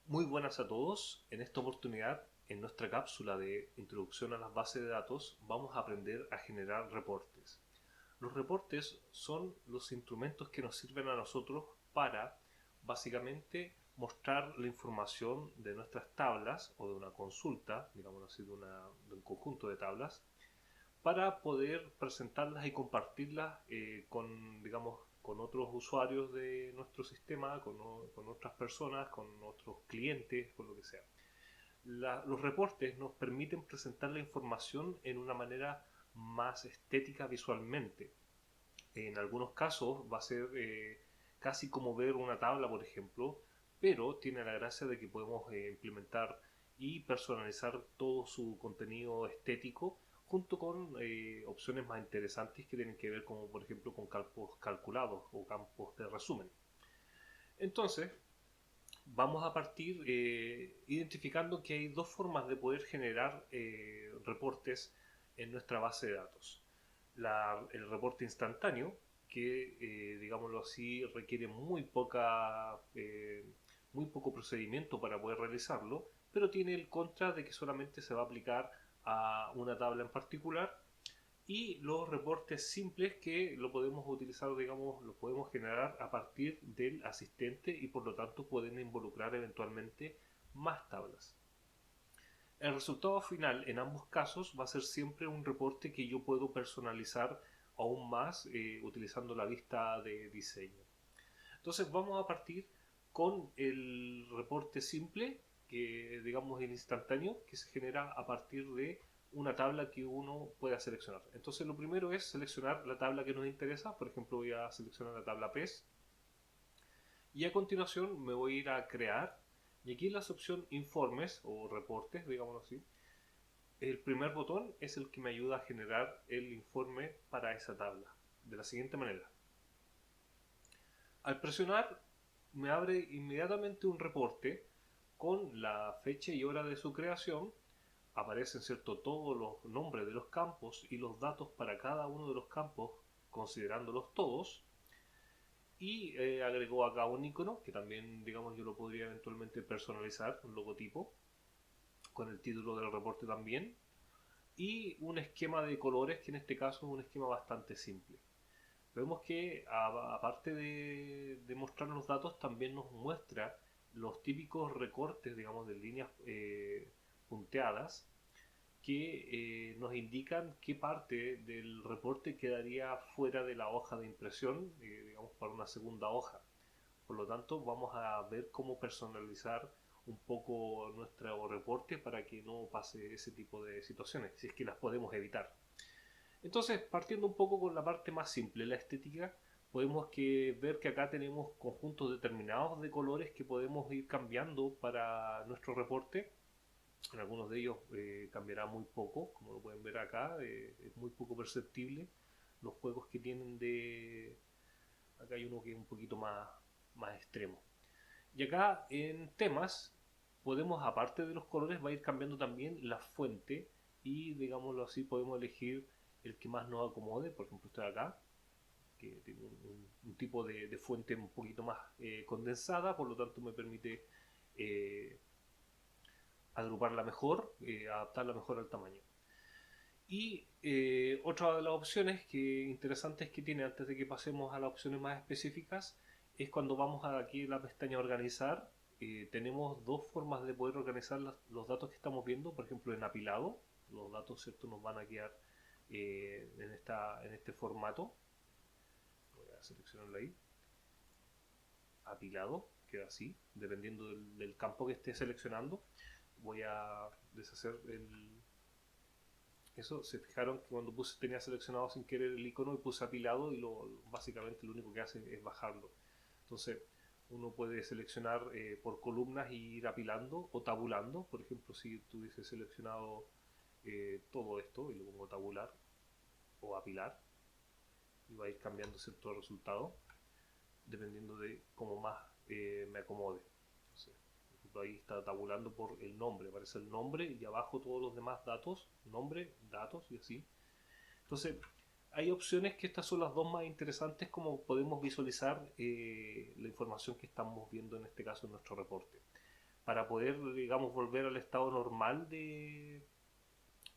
Muy buenas a todos. En esta oportunidad, en nuestra cápsula de introducción a las bases de datos, vamos a aprender a generar reportes. Los reportes son los instrumentos que nos sirven a nosotros para, básicamente, mostrar la información de nuestras tablas o de una consulta, digamos así, de un conjunto de tablas, para poder presentarlas y compartirlas con, digamos, con otros usuarios de nuestro sistema, con otras personas, con otros clientes, con lo que sea. Los reportes nos permiten presentar la información en una manera más estética visualmente. En algunos casos va a ser casi como ver una tabla, por ejemplo, pero tiene la gracia de que podemos implementar y personalizar todo su contenido estético junto con opciones más interesantes que tienen que ver como por ejemplo con campos calculados o campos de resumen. Entonces, vamos a partir identificando que hay dos formas de poder generar reportes en nuestra base de datos. El reporte instantáneo, que digámoslo así, requiere muy poco procedimiento para poder realizarlo, pero tiene el contra de que solamente se va a aplicar a una tabla en particular, y los reportes simples que lo podemos utilizar, digamos, lo podemos generar a partir del asistente y por lo tanto pueden involucrar eventualmente más tablas. El resultado final en ambos casos va a ser siempre un reporte que yo puedo personalizar aún más utilizando la vista de diseño. Entonces vamos a partir con el reporte simple, que digamos es instantáneo, que se genera a partir de una tabla que uno pueda seleccionar. Entonces lo primero es seleccionar la tabla que nos interesa. Por ejemplo, voy a seleccionar la tabla PES y a continuación me voy a ir a crear, y aquí en la opción informes o reportes, digámoslo así, el primer botón es el que me ayuda a generar el informe para esa tabla de la siguiente manera. Al presionar me abre inmediatamente un reporte con la fecha y hora de su creación. Aparecen, cierto, todos los nombres de los campos y los datos para cada uno de los campos, considerándolos todos. Y agregó acá un icono que también, digamos, yo lo podría eventualmente personalizar, un logotipo, con el título del reporte también. Y un esquema de colores que en este caso es un esquema bastante simple. Vemos que aparte de mostrar los datos, también nos muestra los típicos recortes, digamos, de líneas punteadas que nos indican qué parte del reporte quedaría fuera de la hoja de impresión, digamos, para una segunda hoja. Por lo tanto, vamos a ver cómo personalizar un poco nuestro reporte para que no pase ese tipo de situaciones, si es que las podemos evitar. Entonces, partiendo un poco con la parte más simple, la estética, podemos ver que acá tenemos conjuntos determinados de colores que podemos ir cambiando para nuestro reporte. En algunos de ellos cambiará muy poco, como lo pueden ver acá, es muy poco perceptible. Los juegos que tienen de... Acá hay uno que es un poquito más extremo. Y acá en temas podemos, aparte de los colores, va a ir cambiando también la fuente y, digámoslo así, podemos elegir el que más nos acomode. Por ejemplo, este de acá, que tiene un tipo de fuente un poquito más condensada, por lo tanto me permite eh, agruparla mejor, adaptarla mejor al tamaño. Y otra de las opciones interesantes que tiene antes de que pasemos a las opciones más específicas es cuando vamos aquí a la pestaña organizar. Tenemos dos formas de poder organizar los datos que estamos viendo, por ejemplo en apilado. Los datos, ¿cierto?, nos van a quedar en este formato. Voy a seleccionarlo ahí. Apilado, queda así, dependiendo del campo que esté seleccionando. Voy a deshacer eso. Se fijaron que cuando tenía seleccionado sin querer el icono y puse apilado, y básicamente lo único que hace es bajarlo. Entonces uno puede seleccionar por columnas y ir apilando o tabulando. Por ejemplo, si tuviese seleccionado todo esto y lo pongo tabular o apilar, y va a ir cambiando cierto resultado dependiendo de cómo más me acomode. Entonces, por ejemplo, ahí está tabulando por el nombre, aparece el nombre y abajo todos los demás datos, nombre, datos y así. Entonces, hay opciones que estas son las dos más interesantes como podemos visualizar la información que estamos viendo en este caso en nuestro reporte. para poder, digamos, volver al estado normal de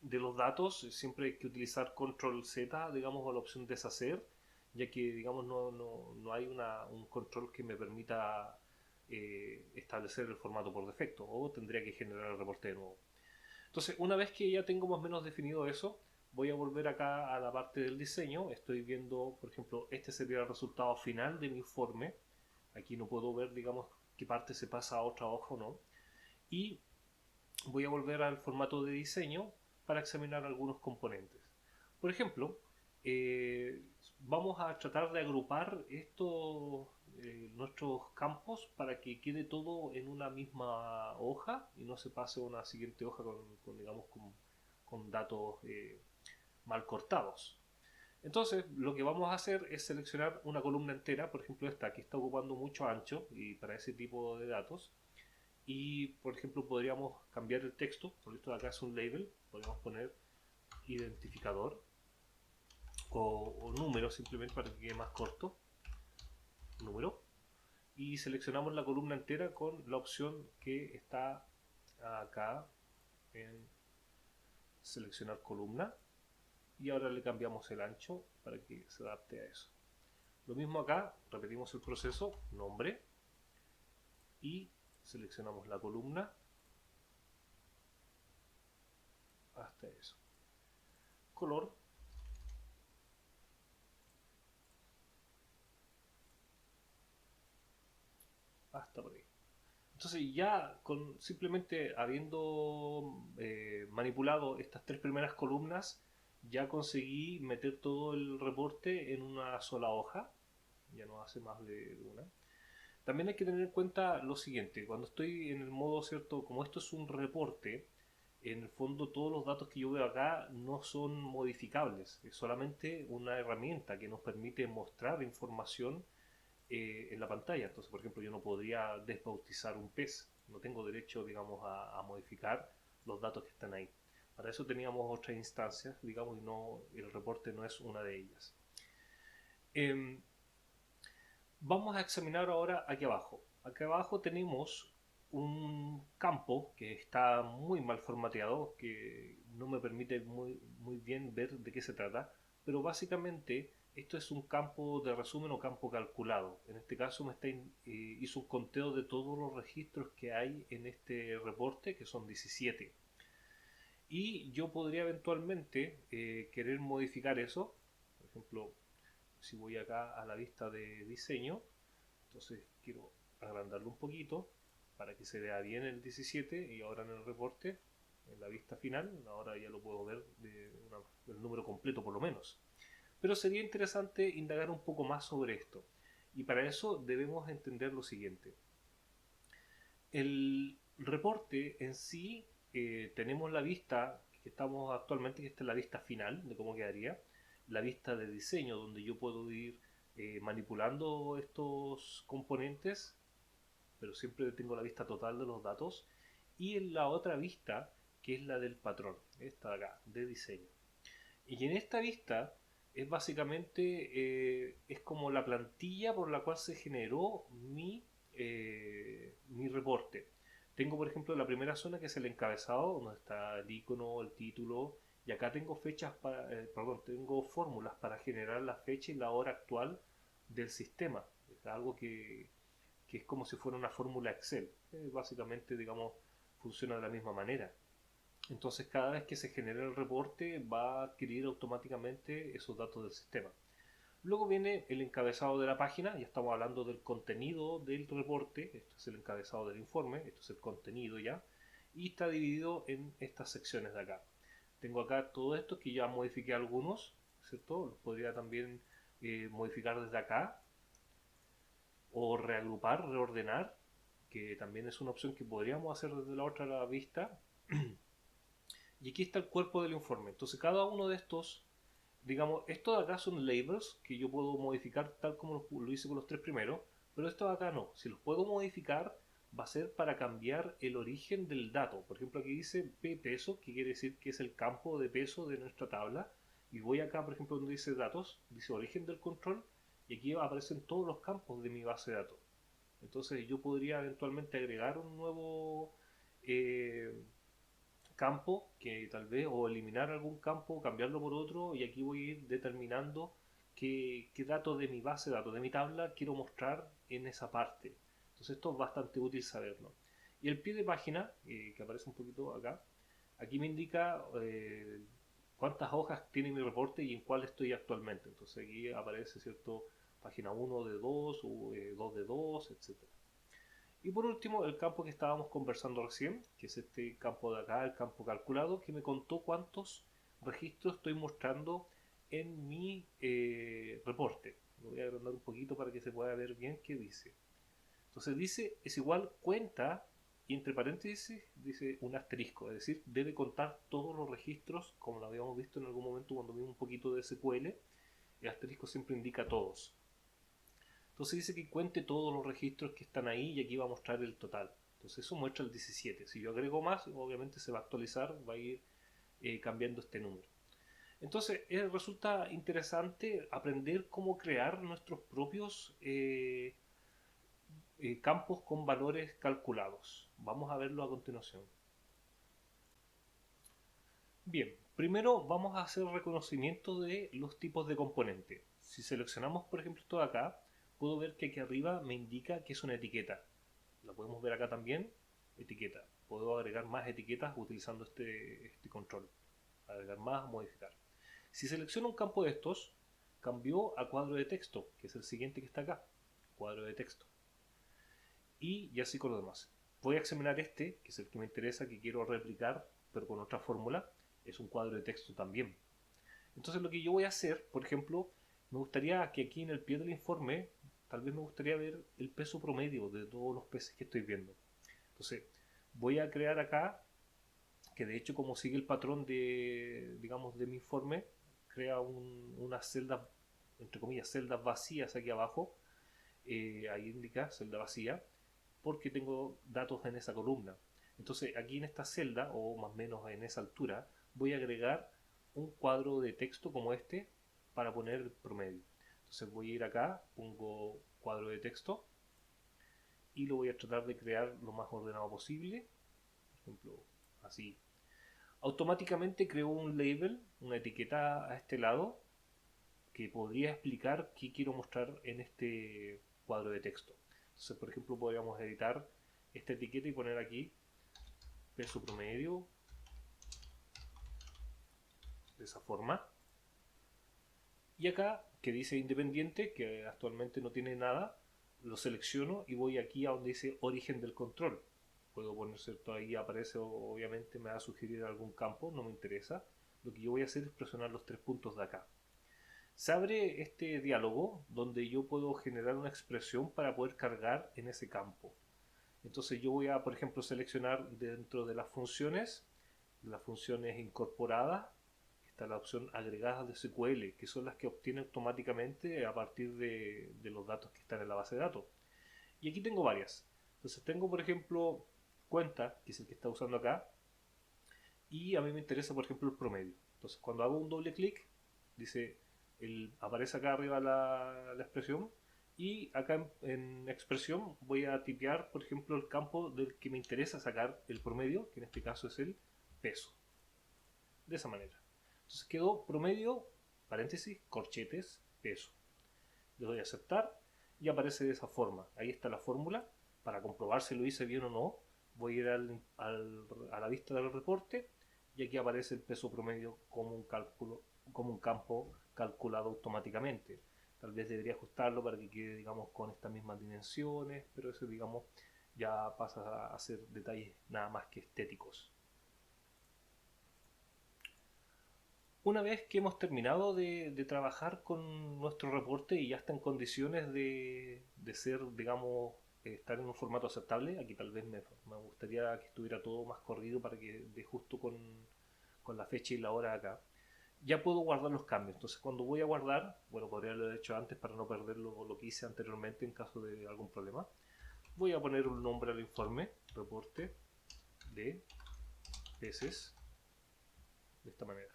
los datos, siempre hay que utilizar control Z, digamos, o la opción deshacer, ya que, digamos, no hay un control que me permita establecer el formato por defecto, o tendría que generar el reporte de nuevo. Entonces, una vez que ya tengo más o menos definido eso, voy a volver acá a la parte del diseño. Estoy viendo, por ejemplo, este sería el resultado final de mi informe. Aquí no puedo ver, digamos, qué parte se pasa a otra hoja o no. Y voy a volver al formato de diseño para examinar algunos componentes. Por ejemplo, vamos a tratar de agrupar nuestros campos para que quede todo en una misma hoja y no se pase a una siguiente hoja digamos, con datos mal cortados. Entonces, lo que vamos a hacer es seleccionar una columna entera, por ejemplo esta que está ocupando mucho ancho y para ese tipo de datos, y por ejemplo podríamos cambiar el texto, por esto de acá es un label, podríamos poner identificador o número simplemente para que quede más corto, número, y seleccionamos la columna entera con la opción que está acá en seleccionar columna, y ahora le cambiamos el ancho para que se adapte a eso. Lo mismo acá, repetimos el proceso, nombre, y seleccionamos la columna hasta eso. Color, hasta por ahí. Entonces ya simplemente habiendo manipulado estas tres primeras columnas, ya conseguí meter todo el reporte en una sola hoja. Ya no hace más de una. También hay que tener en cuenta lo siguiente, cuando estoy en el modo, ¿cierto? Como esto es un reporte, en el fondo todos los datos que yo veo acá no son modificables, es solamente una herramienta que nos permite mostrar información en la pantalla. Entonces, por ejemplo, yo no podría desbautizar un pez, no tengo derecho, digamos, a modificar los datos que están ahí. Para eso teníamos otras instancias, digamos, y el reporte no es una de ellas. Eh, Vamos a examinar ahora aquí abajo. Aquí abajo tenemos un campo que está muy mal formateado, que no me permite muy bien ver de qué se trata, pero básicamente esto es un campo de resumen o campo calculado. En este caso hizo un conteo de todos los registros que hay en este reporte, que son 17. Y yo podría eventualmente querer modificar eso. Por ejemplo, si voy acá a la vista de diseño, entonces quiero agrandarlo un poquito para que se vea bien el 17 y ahora en el reporte, en la vista final, ahora ya lo puedo ver el número completo por lo menos. Pero sería interesante indagar un poco más sobre esto. Y para eso debemos entender lo siguiente. El reporte en sí, tenemos la vista que estamos actualmente, que esta es la vista final de cómo quedaría, la vista de diseño donde yo puedo ir manipulando estos componentes, pero siempre tengo la vista total de los datos, y en la otra vista que es la del patrón, esta de acá, de diseño. Y en esta vista es básicamente es como la plantilla por la cual se generó mi reporte. Tengo por ejemplo la primera zona que es el encabezado, donde está el icono, el título, y acá tengo tengo fórmulas para generar la fecha y la hora actual del sistema. Es algo que es como si fuera una fórmula Excel. Básicamente, digamos, funciona de la misma manera. Entonces, cada vez que se genera el reporte, va a adquirir automáticamente esos datos del sistema. Luego viene el encabezado de la página, ya estamos hablando del contenido del reporte, esto es el encabezado del informe, esto es el contenido ya, y está dividido en estas secciones de acá. Tengo acá todo esto que ya modifiqué algunos, ¿cierto? Los podría también modificar desde acá, o reagrupar, reordenar, que también es una opción que podríamos hacer desde la otra vista. Y aquí está el cuerpo del informe. Entonces cada uno de estos, digamos, estos de acá son labels que yo puedo modificar tal como lo hice con los tres primeros, pero estos de acá no. Si los puedo modificar va a ser para cambiar el origen del dato. Por ejemplo, aquí dice P peso, que quiere decir que es el campo de peso de nuestra tabla. Y voy acá, por ejemplo, donde dice datos, dice origen del control, y aquí aparecen todos los campos de mi base de datos. Entonces yo podría eventualmente agregar un nuevo campo que tal vez, o eliminar algún campo, cambiarlo por otro, y aquí voy a ir determinando qué datos de mi base de datos, de mi tabla, quiero mostrar en esa parte. Entonces esto es bastante útil saberlo. Y el pie de página, que aparece un poquito acá, aquí me indica cuántas hojas tiene mi reporte y en cuál estoy actualmente. Entonces aquí aparece, ¿cierto? Página 1 de 2 o 2 de 2, etcétera. Y por último, el campo que estábamos conversando recién, que es este campo de acá, el campo calculado, que me contó cuántos registros estoy mostrando en mi reporte. Lo voy a agrandar un poquito para que se pueda ver bien qué dice. Entonces dice, es igual cuenta, y entre paréntesis dice un asterisco, es decir, debe contar todos los registros, como lo habíamos visto en algún momento cuando vimos un poquito de SQL, el asterisco siempre indica todos. Entonces dice que cuente todos los registros que están ahí y aquí va a mostrar el total. Entonces eso muestra el 17. Si yo agrego más, obviamente se va a actualizar, va a ir cambiando este número. Entonces resulta interesante aprender cómo crear nuestros propios campos con valores calculados. Vamos a verlo a continuación. Bien, primero vamos a hacer reconocimiento de los tipos de componente. Si seleccionamos, por ejemplo, esto de acá, puedo ver que aquí arriba me indica que es una etiqueta. La podemos ver acá también, etiqueta. Puedo agregar más etiquetas utilizando este control. Agregar más, modificar. Si selecciono un campo de estos, cambió a cuadro de texto, que es el siguiente que está acá. Cuadro de texto. Y así con lo demás. Voy a examinar este, que es el que me interesa, que quiero replicar, pero con otra fórmula. Es un cuadro de texto también. Entonces lo que yo voy a hacer, por ejemplo, me gustaría que aquí en el pie del informe, tal vez me gustaría ver el peso promedio de todos los peces que estoy viendo. Entonces voy a crear acá, que de hecho como sigue el patrón de, digamos, de mi informe, crea unas celdas, entre comillas, celdas vacías aquí abajo. Ahí indica celda vacía, porque tengo datos en esa columna. Entonces aquí en esta celda, o más o menos en esa altura, voy a agregar un cuadro de texto como este para poner el promedio. Entonces voy a ir acá, pongo cuadro de texto y lo voy a tratar de crear lo más ordenado posible. Por ejemplo, así. Automáticamente creo un label, una etiqueta a este lado que podría explicar qué quiero mostrar en este cuadro de texto. Entonces, por ejemplo, podríamos editar esta etiqueta y poner aquí peso promedio de esa forma. Y acá, que dice independiente, que actualmente no tiene nada, lo selecciono y voy aquí a donde dice origen del control. Puedo poner, ¿cierto? Ahí aparece, obviamente me va a sugerir algún campo, no me interesa. Lo que yo voy a hacer es presionar los tres puntos de acá. Se abre este diálogo donde yo puedo generar una expresión para poder cargar en ese campo. Entonces yo voy a, por ejemplo, seleccionar dentro de las funciones incorporadas, está la opción agregadas de SQL, que son las que obtiene automáticamente a partir de los datos que están en la base de datos. Y aquí tengo varias. Entonces tengo, por ejemplo, cuenta, que es el que está usando acá, y a mí me interesa, por ejemplo, el promedio. Entonces cuando hago un doble clic, dice, aparece acá arriba la expresión, y acá en expresión voy a tipear, por ejemplo, el campo del que me interesa sacar el promedio, que en este caso es el peso. De esa manera. Entonces quedó promedio, paréntesis, corchetes, peso. Le doy a aceptar y aparece de esa forma. Ahí está la fórmula. Para comprobar si lo hice bien o no, voy a ir a la vista del reporte y aquí aparece el peso promedio como un campo calculado automáticamente. Tal vez debería ajustarlo para que quede, digamos, con estas mismas dimensiones, pero eso, digamos, ya pasa a ser detalles nada más que estéticos. Una vez que hemos terminado de trabajar con nuestro reporte y ya está en condiciones de ser, digamos, estar en un formato aceptable, aquí tal vez me gustaría que estuviera todo más corrido para que de justo con la fecha y la hora acá, ya puedo guardar los cambios. Entonces cuando voy a guardar, bueno, podría haberlo hecho antes para no perder lo que hice anteriormente en caso de algún problema, voy a poner un nombre al informe, reporte de peces, de esta manera.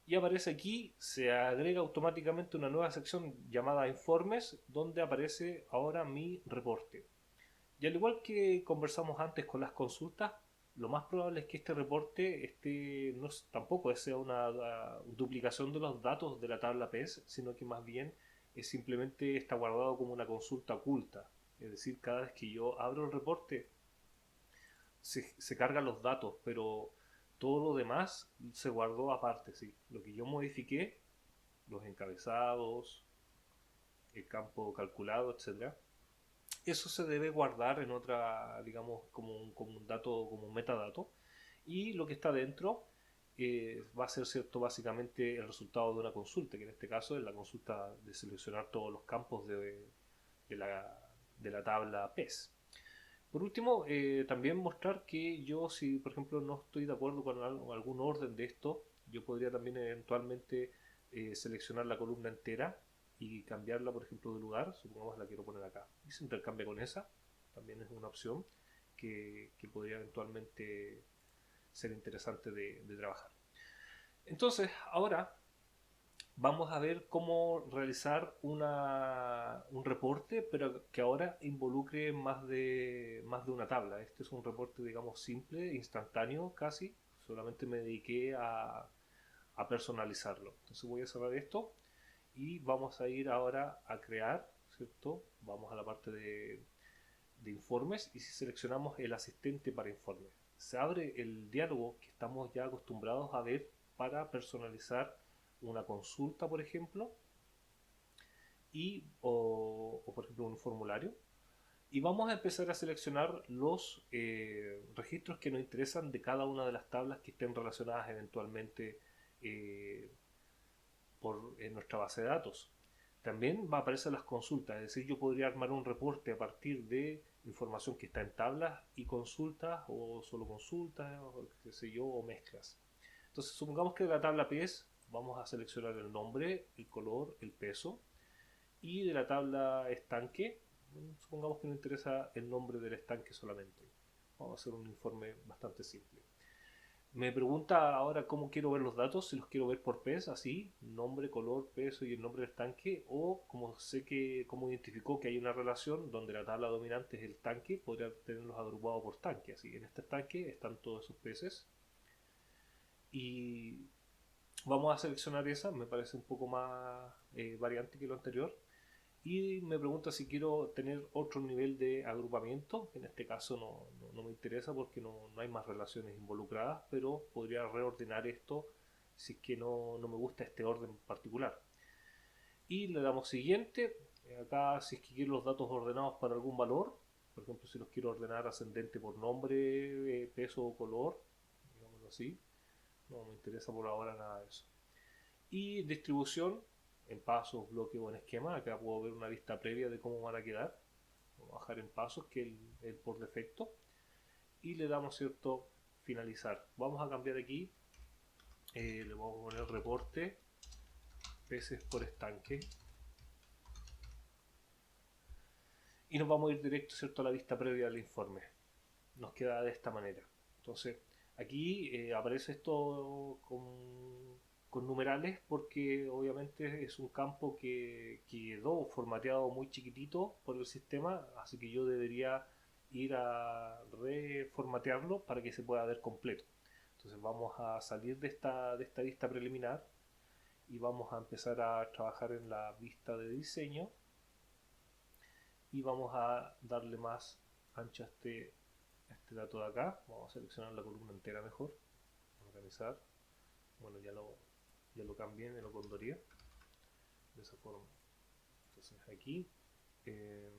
y aparece aquí, se agrega automáticamente una nueva sección llamada informes, donde aparece ahora mi reporte. Y al igual que conversamos antes con las consultas, lo más probable es que este reporte no tampoco sea una duplicación de los datos de la tabla PES, sino que más bien es simplemente está guardado como una consulta oculta. Es decir, cada vez que yo abro el reporte, se cargan los datos, pero todo lo demás se guardó aparte, sí. Lo que yo modifiqué, los encabezados, el campo calculado, etcétera, eso se debe guardar en otra, digamos, como un dato, como un metadato. Y lo que está dentro va a ser cierto básicamente el resultado de una consulta, que en este caso es la consulta de seleccionar todos los campos de la, de la tabla PES. Por último, también mostrar que yo, si por ejemplo no estoy de acuerdo con algún orden de esto, yo podría también eventualmente seleccionar la columna entera y cambiarla, por ejemplo, de lugar. Supongamos la quiero poner acá y se intercambia con esa. También es una opción que podría eventualmente ser interesante de trabajar. Entonces, ahora vamos a ver cómo realizar un reporte, pero que ahora involucre más de una tabla. Este es un reporte, digamos, simple, instantáneo casi. Solamente me dediqué a personalizarlo. Entonces voy a cerrar esto y vamos a ir ahora a crear, ¿cierto? Vamos a la parte de informes y si seleccionamos el asistente para informes, se abre el diálogo que estamos ya acostumbrados a ver para personalizar una consulta, por ejemplo, o por ejemplo un formulario. Y vamos a empezar a seleccionar los registros que nos interesan de cada una de las tablas que estén relacionadas eventualmente eh, en nuestra base de datos. También va a aparecer las consultas, es decir, yo podría armar un reporte a partir de información que está en tablas y consultas, o solo consultas, o qué sé yo, o mezclas. Entonces, supongamos que de la tabla PES vamos a seleccionar el nombre, el color, el peso, y de la tabla estanque, supongamos que nos interesa el nombre del estanque solamente. Vamos a hacer un informe bastante simple. Me pregunta ahora cómo quiero ver los datos, si los quiero ver por PES, así, nombre, color, peso y el nombre del tanque, o como sé que, como identificó que hay una relación donde la tabla dominante es el tanque, podría tenerlos agrupados por tanque, así. En este tanque están todos esos peces y vamos a seleccionar esa, me parece un poco más variante que lo anterior. Y me pregunta si quiero tener otro nivel de agrupamiento. En este caso no me interesa porque no hay más relaciones involucradas, pero podría reordenar esto si es que no me gusta este orden particular. Y le damos siguiente. Acá si es que quiero los datos ordenados para algún valor, por ejemplo si los quiero ordenar ascendente por nombre, peso o color, digámoslo así, no me interesa por ahora nada de eso. Y distribución en pasos, bloque o en esquema. Acá puedo ver una vista previa de cómo van a quedar. Vamos a bajar en pasos, que es el por defecto. Y le damos cierto finalizar. Vamos a cambiar aquí. Le vamos a poner reporte peces por estanque. Y nos vamos a ir directo, ¿cierto?, a la vista previa del informe. Nos queda de esta manera. Entonces, aquí aparece esto con numerales porque obviamente es un campo que quedó formateado muy chiquitito por el sistema, así que yo debería ir a reformatearlo para que se pueda ver completo. Entonces vamos a salir de esta vista preliminar y vamos a empezar a trabajar en la vista de diseño y vamos a darle más ancho a este dato de acá. Vamos a seleccionar la columna entera mejor, organizar. Bueno, ya lo cambié, me lo pondría de esa forma. Entonces aquí eh,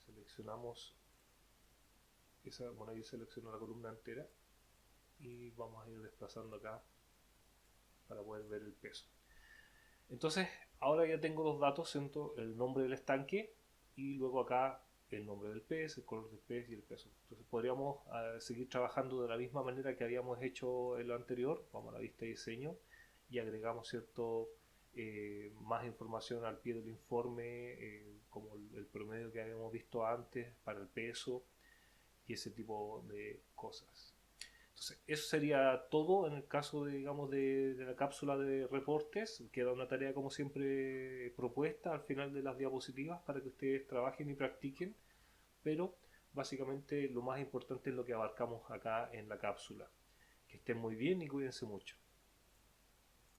seleccionamos esa, bueno, yo selecciono la columna entera y vamos a ir desplazando acá para poder ver el peso. Entonces ahora ya tengo los datos, el nombre del estanque y luego acá el nombre del pez, el color del pez y el peso. Entonces podríamos seguir trabajando de la misma manera que habíamos hecho en lo anterior. Vamos a la vista de diseño y agregamos más información al pie del informe, como el promedio que habíamos visto antes para el peso y ese tipo de cosas. Entonces, eso sería todo en el caso de, digamos, de la cápsula de reportes. Queda una tarea, como siempre, propuesta al final de las diapositivas para que ustedes trabajen y practiquen, pero básicamente lo más importante es lo que abarcamos acá en la cápsula. Que estén muy bien y cuídense mucho.